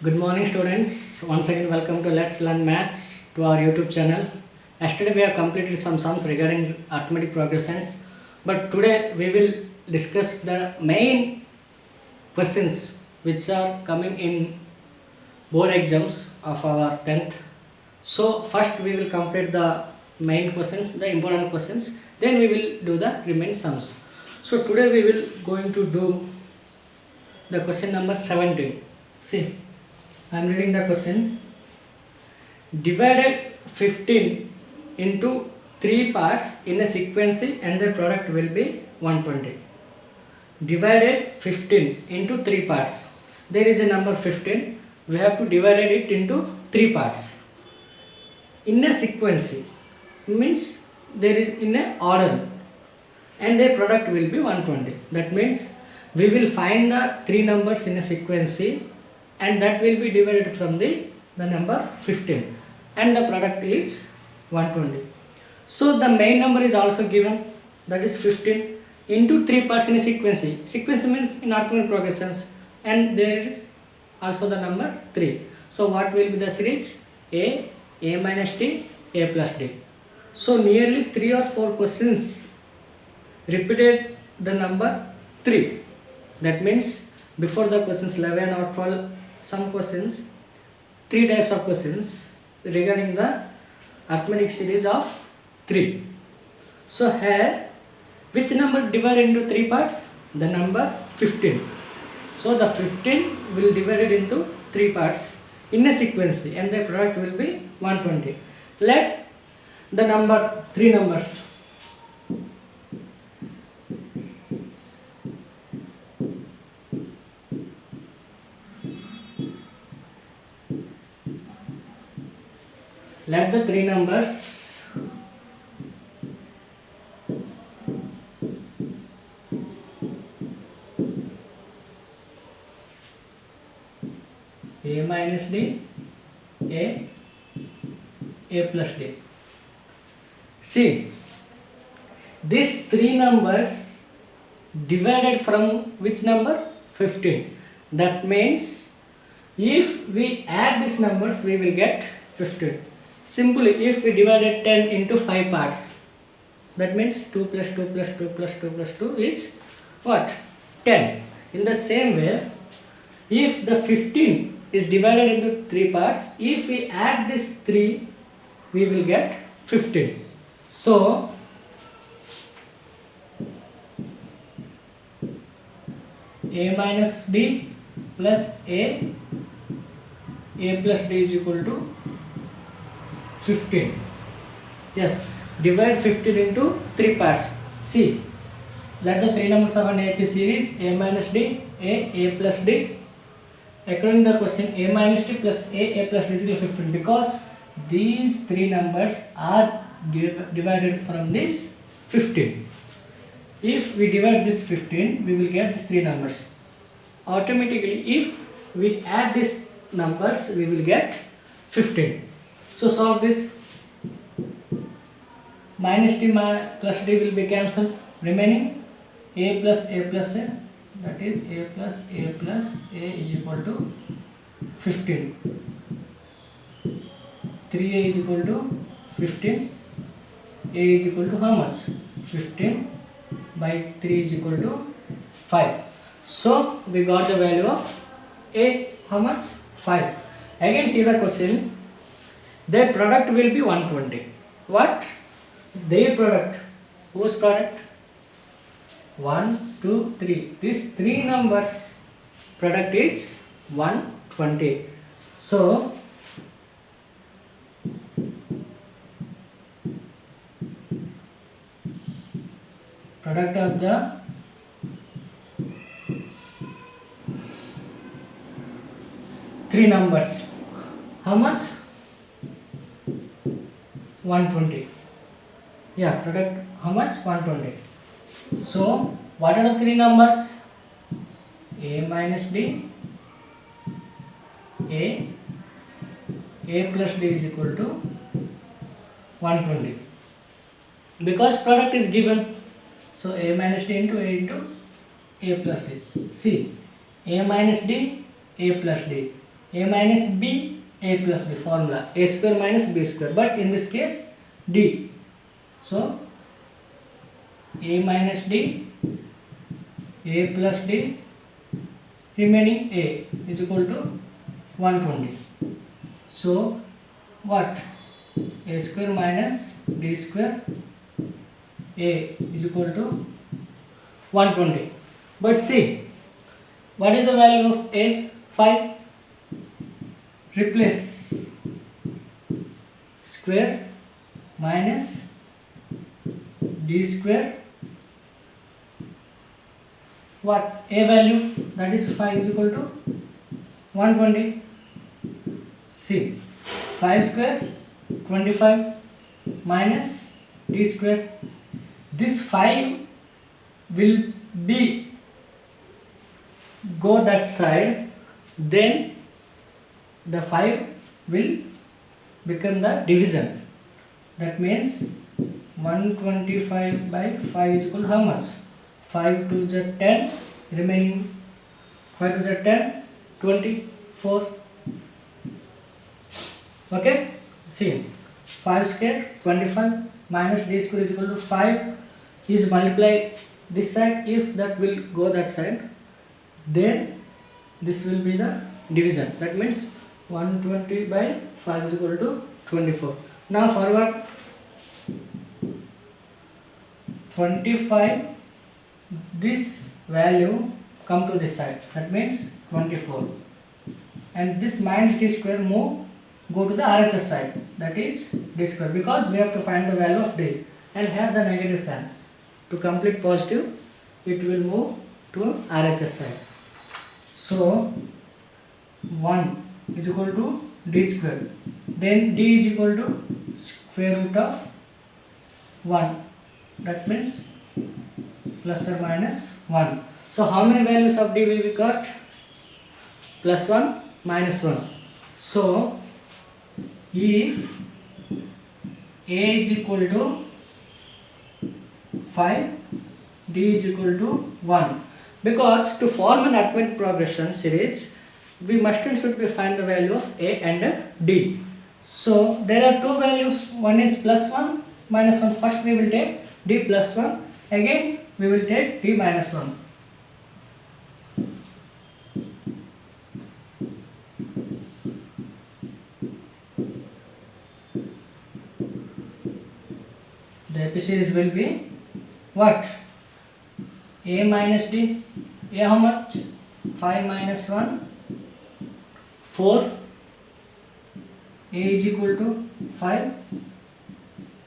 Good morning, students. Once again, welcome to Let's Learn Maths to our YouTube channel. Yesterday, we have completed some sums regarding arithmetic progressions, but today we will discuss the main questions which are coming in board exams of our 10th. So, first we will complete the main questions, the important questions, then we will do the remaining sums. So, today we will going to do the question number 17. See, I am reading the question. Divided 15 into 3 parts in a sequence and the product will be 120. Divided 15 into 3 parts. There is a number 15. We have to divide it into 3 parts. In a sequence means there is in a order and the product will be 120. That means we will find the 3 numbers in a sequence and that will be divided from the number 15 and the product is 120. So the main number is also given, that is 15 into 3 parts in a sequence. Sequence means in arithmetic progressions and there is also the number 3. So what will be the series? A minus D, A plus D. So nearly 3 or 4 questions repeated the number 3. That means before the questions 11 or 12, some questions, 3 types of questions regarding the arithmetic series of 3. So here, which number divided into 3 parts? The number 15. So the 15 will divide it into 3 parts in a sequence and the product will be 120. Let the number 3 numbers. Let the 3 numbers A minus D, A plus D. See, these 3 numbers divided from which number? 15. That means if we add these numbers, we will get 15. Simply, if we divided 10 into 5 parts, that means 2 plus 2 plus 2 plus 2 plus 2 is what? 10. In the same way, if the 15 is divided into 3 parts, if we add this 3, we will get 15. So, A minus D plus A plus D is equal to 15. Yes, divide 15 into 3 parts. See, let the 3 numbers of an AP series A minus D, A plus D. According to the question, A minus D plus A plus D is equal to 15 because these 3 numbers are divided from this 15. If we divide this 15, we will get these 3 numbers. Automatically, if we add these numbers, we will get 15. So solve this. Minus D plus D will be cancelled. Remaining A plus A, that is A plus A is equal to 15. 3A is equal to 15. A is equal to how much? 15 by 3 is equal to 5. So we got the value of A, how much? 5. Again see the question. Their product will be 120. What? Their product. Whose product? 1, 2, 3. These 3 numbers product is 120. So product of the three numbers, how much? 120. Yeah, product how much? 120. So what are the 3 numbers? A minus D, A plus D is equal to 120. Because product is given, so A minus D into A plus D. See, A minus D, A plus D. a minus b, a plus b formula, a square minus b square, but in this case d. So a minus d, a plus d, remaining a is equal to 120. So what? A square minus d square, a is equal to 120. But see, what is the value of a? 5. Replace square minus d square, what? A value, that is 5 is equal to 120. See, 5 square 25 minus d square. This 5 will be go that side, then the 5 will become the division. That means 125 by 5 is equal to how much? 5 to the 10, remaining 5 to the 10, 24. Okay, see, 5 square 25 minus d square is equal to 5 is multiply this side. If that will go that side, then this will be the division. That means 120 by 5 is equal to 24. Now forward 25, this value come to this side, that means 24, and this minus d square move go to the RHS side, that is d square, because we have to find the value of d and have the negative sign. To complete positive, it will move to RHS side. So 1 is equal to d square, then d is equal to square root of 1, that means plus or minus 1. So how many values of d will be got? Plus 1, minus 1. So if a is equal to 5, d is equal to 1, because to form an arithmetic progression series, we must and should be find the value of a and d. So there are two values, one is plus 1, minus 1. First we will take d plus 1, again we will take d minus 1. The AP series will be what? A minus d. A how much? 5 minus 1, 4. A is equal to 5.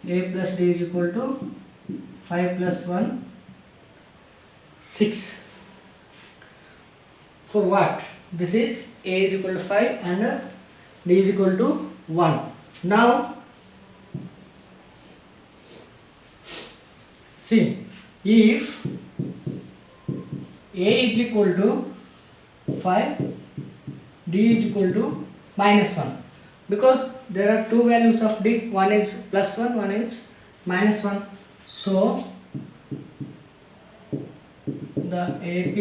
A plus d is equal to 5 plus 1, 6. For what? This is a is equal to 5 and d is equal to 1. Now see, if a is equal to 5, d is equal to minus 1, because there are two values of d, one is plus 1, one is minus 1. So the AP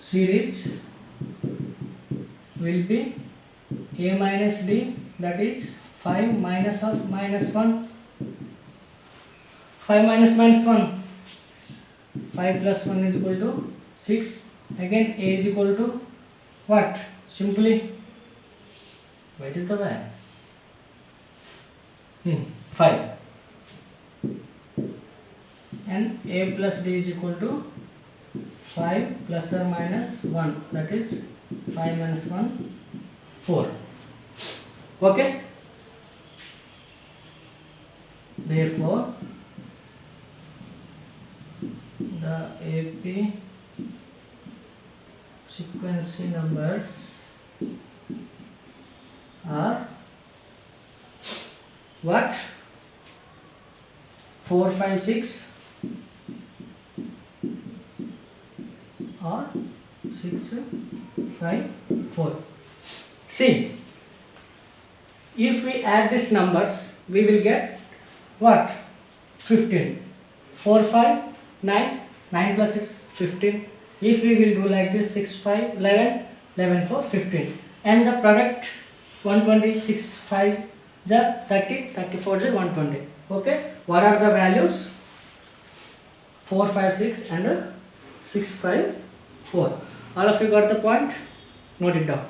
series will be a minus d, that is 5 minus of minus 1. 5 minus minus 1, 5 plus 1 is equal to 6. Again a is equal to what? Simply, what is the value? 5. And a plus d is equal to 5 plus or minus 1, that is 5 minus 1, 4. Okay? Therefore, the AP sequence numbers are what? 4, 5, 6 or 6, 5, 4. See, if we add these numbers, we will get what? 15. 4, 5, 9, 9 plus 6, 15. If we will do like this, 6, 5, 11, 11 4 15, and the product 126 5 the 30 34 is 120. Okay, what are the values? 4 5 6 and 6 5 4. All of you got the point? Note it down.